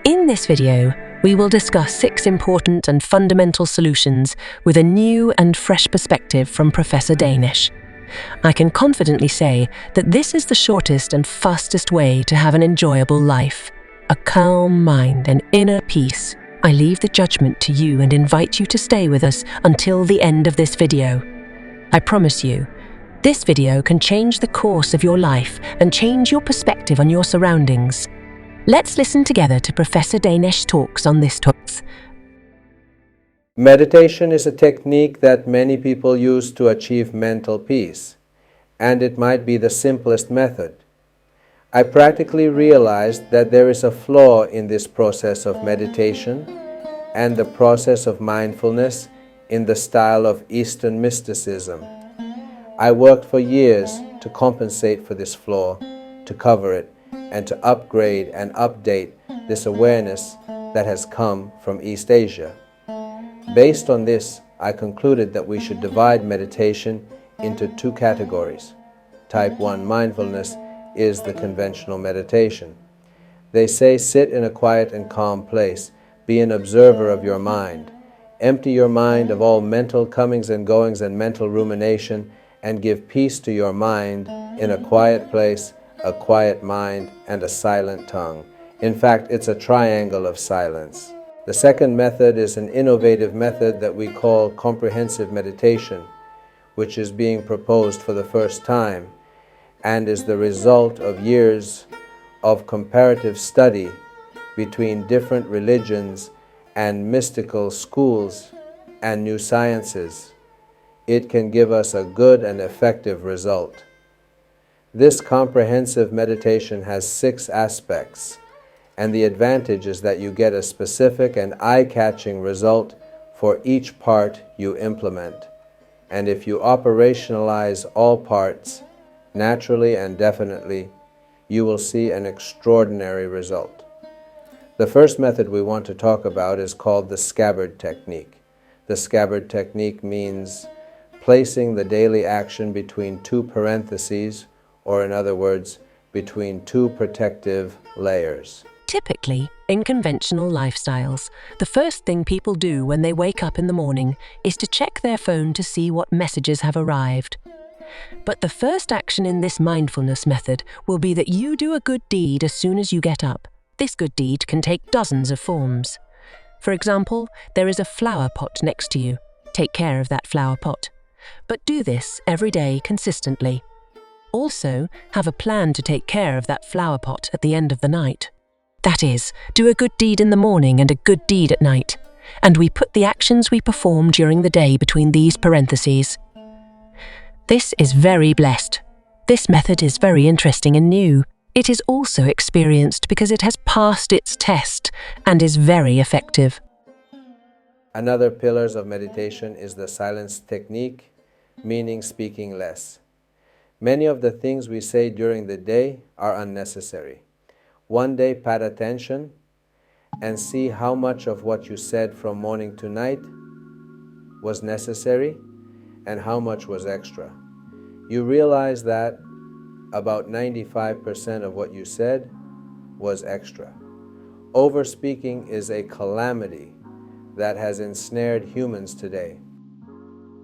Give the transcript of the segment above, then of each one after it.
In this video, we will discuss 6 important and fundamental solutions with a new and fresh perspective from Prof.Danesh. I can confidently say that this is the shortest and fastest way to have an enjoyable life, a calm mind and inner peace. I leave the judgment to you and invite you to stay with us until the end of this video. I promise you, this video can change the course of your life and change your perspective on your surroundings. Let's listen together to Professor Danesh talks on this topic. Meditation is a technique that many people use to achieve mental peace, and it might be the simplest method. I practically realized that there is a flaw in this process of meditation and the process of mindfulness in the style of Eastern mysticism. I worked for years to compensate for this flaw, to cover it, and to upgrade and update this awareness that has come from East Asia. Based on this, I concluded that we should divide meditation into 2 categories. Type 1 mindfulness is the conventional meditation. They say sit in a quiet and calm place, be an observer of your mind, empty your mind of all mental comings and goings and mental rumination, and give peace to your mind in a quiet place, a quiet mind, and a silent tongue. In fact, it's a triangle of silence. The second method is an innovative method that we call comprehensive meditation, which is being proposed for the first time and is the result of years of comparative study between different religions and mystical schools and new sciences. It can give us a good and effective result. This comprehensive meditation has 6 aspects, and the advantage is that you get a specific and eye-catching result for each part you implement. And if you operationalize all parts, naturally and definitely, you will see an extraordinary result. The first method we want to talk about is called the scabbard technique. The scabbard technique means placing the daily action between 2 parentheses, or in other words, between 2 protective layers. Typically, in conventional lifestyles, the first thing people do when they wake up in the morning is to check their phone to see what messages have arrived. But the first action in this mindfulness method will be that you do a good deed as soon as you get up. This good deed can take dozens of forms. For example, there is a flower pot next to you. Take care of that flower pot. But do this every day consistently. Also, have a plan to take care of that flower pot at the end of the night. That is, do a good deed in the morning and a good deed at night. And we put the actions we perform during the day between these parentheses. This is very blessed. This method is very interesting and new. It is also experienced because it has passed its test and is very effective. Another pillar of meditation is the silence technique, meaning speaking less. Many of the things we say during the day are unnecessary. One day, pay attention and see how much of what you said from morning to night was necessary and how much was extra. You realize that about 95% of what you said was extra. Overspeaking is a calamity that has ensnared humans today.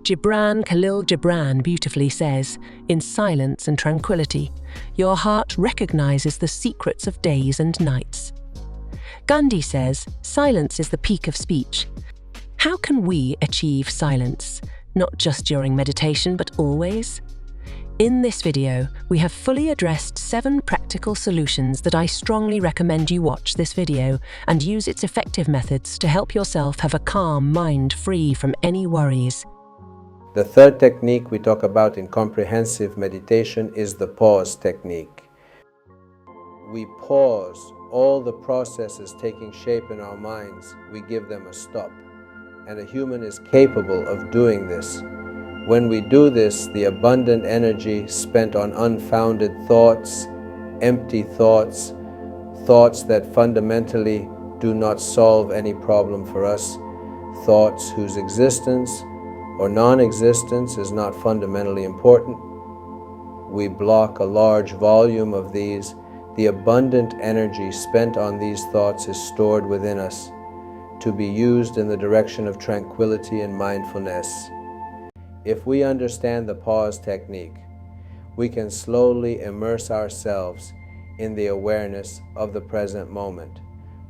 Khalil Gibran beautifully says, in silence and tranquility, your heart recognizes the secrets of days and nights. Gandhi says, silence is the peak of speech. How can we achieve silence, not just during meditation, but always? In this video, we have fully addressed 7 practical solutions that I strongly recommend you watch this video and use its effective methods to help yourself have a calm mind free from any worries. The third technique we talk about in comprehensive meditation is the pause technique. We pause all the processes taking shape in our minds. We give them a stop. And a human is capable of doing this. When we do this, the abundant energy spent on unfounded thoughts, empty thoughts, thoughts that fundamentally do not solve any problem for us, thoughts whose existence or non-existence is not fundamentally important. We block a large volume of these The abundant energy spent on these thoughts is stored within us to be used in the direction of tranquility and mindfulness. If we understand the pause technique, we can slowly immerse ourselves in the awareness of the present moment,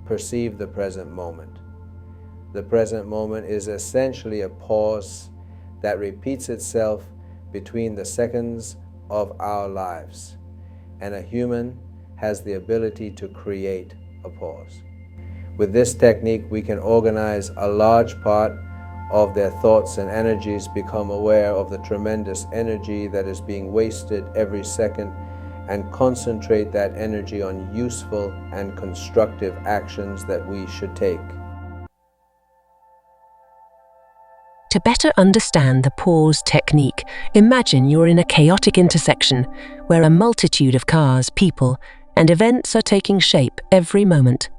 perceive the present moment. The present moment is essentially a pause that repeats itself between the seconds of our lives, and a human has the ability to create a pause. With this technique, we can organize a large part of their thoughts and energies, become aware of the tremendous energy that is being wasted every second, and concentrate that energy on useful and constructive actions that we should take. To better understand the pause technique, imagine you're in a chaotic intersection where a multitude of cars, people, and events are taking shape every moment,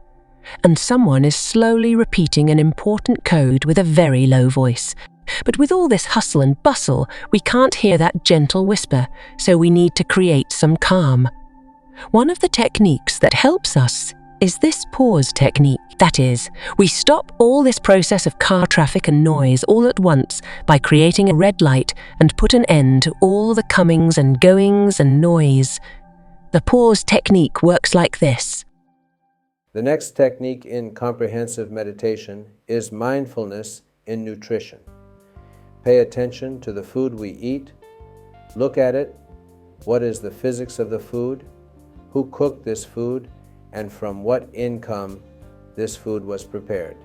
and someone is slowly repeating an important code with a very low voice. But with all this hustle and bustle, we can't hear that gentle whisper, so we need to create some calm. One of the techniques that helps us is this pause technique. That is, we stop all this process of car traffic and noise all at once by creating a red light and put an end to all the comings and goings and noise. The pause technique works like this. The next technique in comprehensive meditation is mindfulness in nutrition. Pay attention to the food we eat. Look at it. What is the physics of the food? Who cooked this food? And from what income this food was prepared.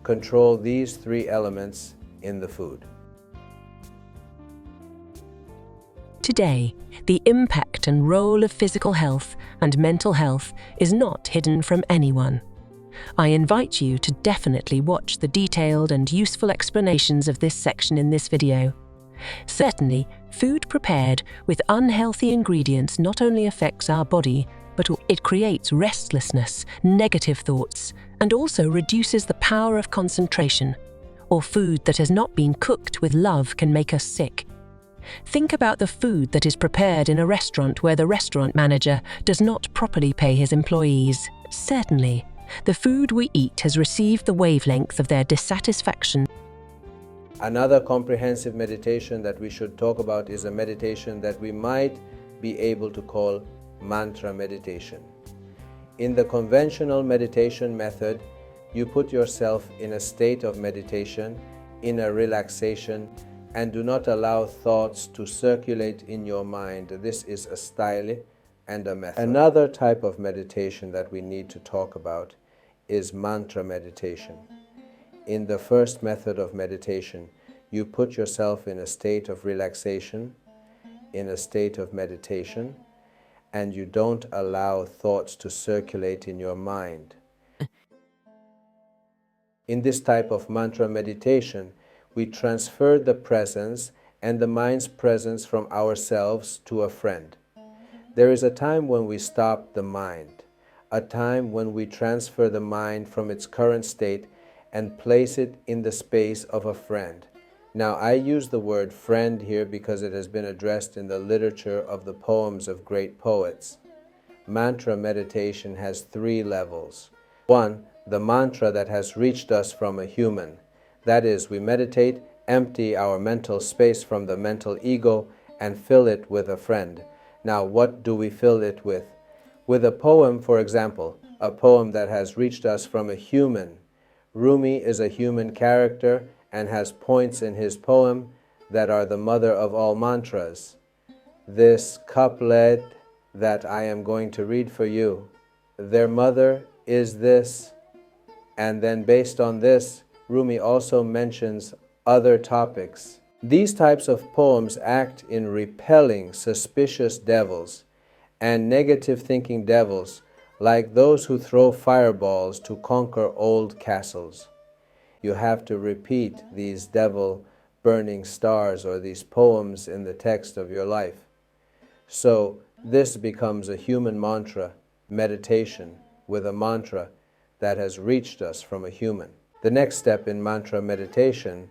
Control these three elements in the food. Today, the impact and role of physical health and mental health is not hidden from anyone. I invite you to definitely watch the detailed and useful explanations of this section in this video. Certainly, food prepared with unhealthy ingredients not only affects our body, but it creates restlessness, negative thoughts, and also reduces the power of concentration. Or food that has not been cooked with love can make us sick. Think about the food that is prepared in a restaurant where the restaurant manager does not properly pay his employees. Certainly, the food we eat has received the wavelength of their dissatisfaction. Another comprehensive meditation that we should talk about is a meditation that we might be able to call mantra meditation. In the conventional meditation method, you put yourself in a state of meditation, in a relaxation, and do not allow thoughts to circulate in your mind. This is a style and a method. Another type of meditation that we need to talk about is mantra meditation. In the first method of meditation, you put yourself in a state of relaxation, in a state of meditation, and you don't allow thoughts to circulate in your mind. In this type of mantra meditation, we transfer the presence and the mind's presence from ourselves to a friend. There is a time when we stop the mind, a time when we transfer the mind from its current state and place it in the space of a friend. Now, I use the word friend here because it has been addressed in the literature of the poems of great poets. Mantra meditation has three levels. One, the mantra that has reached us from a human. That is, we meditate, empty our mental space from the mental ego, and fill it with a friend. Now, what do we fill it with? With a poem, for example, a poem that has reached us from a human. Rumi is a human character and has points in his poem that are the mother of all mantras. This couplet that I am going to read for you, their mother is this, and then based on this, Rumi also mentions other topics. These types of poems act in repelling suspicious devils and negative thinking devils, like those who throw fireballs to conquer old castles. You have to repeat these devil burning stars or these poems in the text of your life. So this becomes a human mantra meditation with a mantra that has reached us from a human. The next step in mantra meditation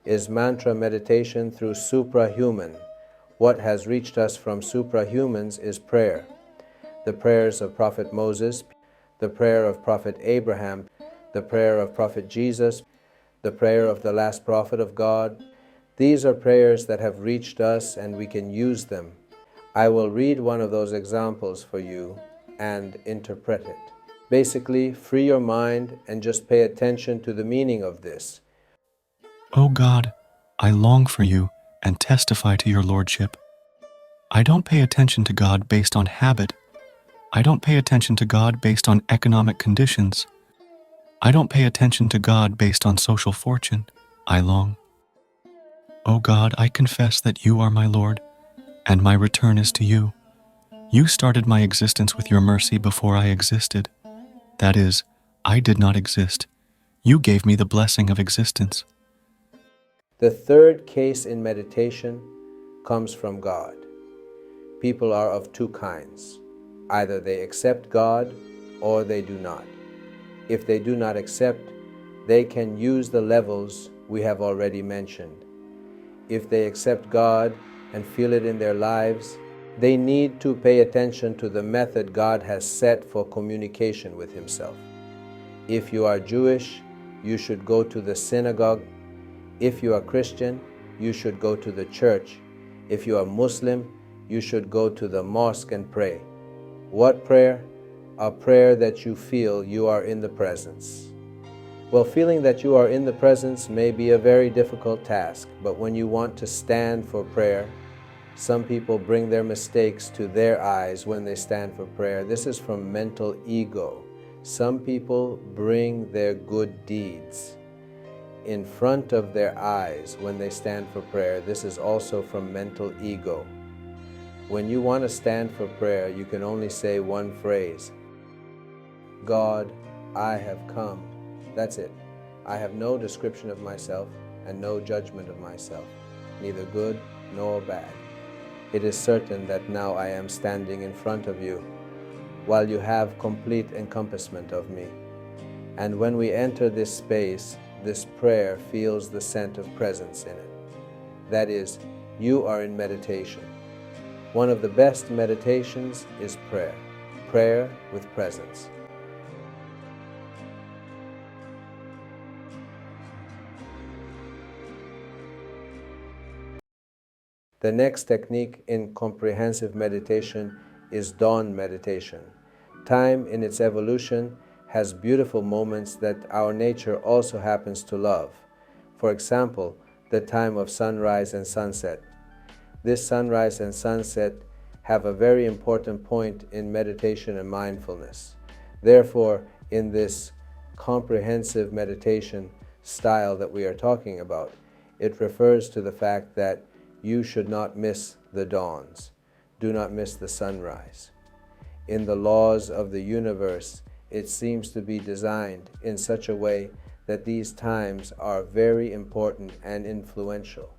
is mantra meditation through suprahuman. What has reached us from suprahumans is prayer. the prayers of Prophet Moses, the prayer of Prophet Abraham, the prayer of Prophet Jesus, the prayer of the last prophet of God. These are prayers that have reached us and we can use them. I will read one of those examples for you and interpret it. Basically, free your mind and just pay attention to the meaning of this. O God, I long for you and testify to your lordship. I don't pay attention to God based on habit. I don't pay attention to God based on economic conditions. I don't pay attention to God based on social fortune. I long. O God, I confess that you are my Lord, and my return is to you. You started my existence with your mercy before I existed. That is, I did not exist. You gave me the blessing of existence. The third case in meditation comes from God. People are of two kinds. Either they accept God or they do not. If they do not accept, they can use the levels we have already mentioned. If they accept God and feel it in their lives, they need to pay attention to the method God has set for communication with Himself. If you are Jewish, you should go to the synagogue. If you are Christian, you should go to the church. If you are Muslim, you should go to the mosque and pray. What prayer? A prayer that you feel you are in the presence. Well, feeling that you are in the presence may be a very difficult task, but when you want to stand for prayer, some people bring their mistakes to their eyes when they stand for prayer. This is from mental ego. Some people bring their good deeds in front of their eyes when they stand for prayer. This is also from mental ego. When you want to stand for prayer, you can only say one phrase: God, I have come. That's it. I have no description of myself and no judgment of myself, neither good nor bad. It is certain that now I am standing in front of you, while you have complete encompassment of me. And when we enter this space, this prayer feels the scent of presence in it. That is, you are in meditation. One of the best meditations is prayer. Prayer with presence. The next technique in comprehensive meditation is dawn meditation. Time in its evolution has beautiful moments that our nature also happens to love. For example, the time of sunrise and sunset. This sunrise and sunset have a very important point in meditation and mindfulness. Therefore, in this comprehensive meditation style that we are talking about, it refers to the fact that you should not miss the dawns. Do not miss the sunrise. In the laws of the universe, it seems to be designed in such a way that these times are very important and influential.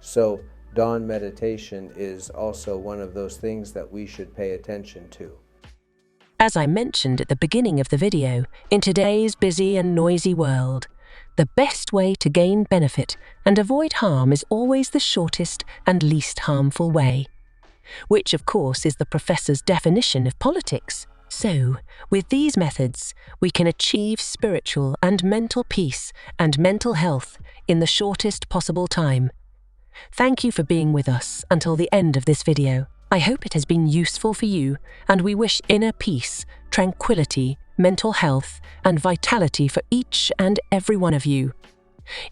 So, dawn meditation is also one of those things that we should pay attention to. As I mentioned at the beginning of the video, in today's busy and noisy world, the best way to gain benefit and avoid harm is always the shortest and least harmful way, which of course is the professor's definition of politics. So, with these methods, we can achieve spiritual and mental peace and mental health in the shortest possible time. Thank you for being with us until the end of this video. I hope it has been useful for you, and we wish inner peace, tranquility, mental health, and vitality for each and every one of you.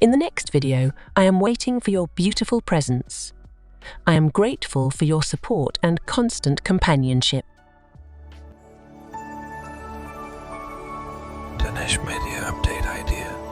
In the next video, I am waiting for your beautiful presence. I am grateful for your support and constant companionship. Danesh Media Update Idea.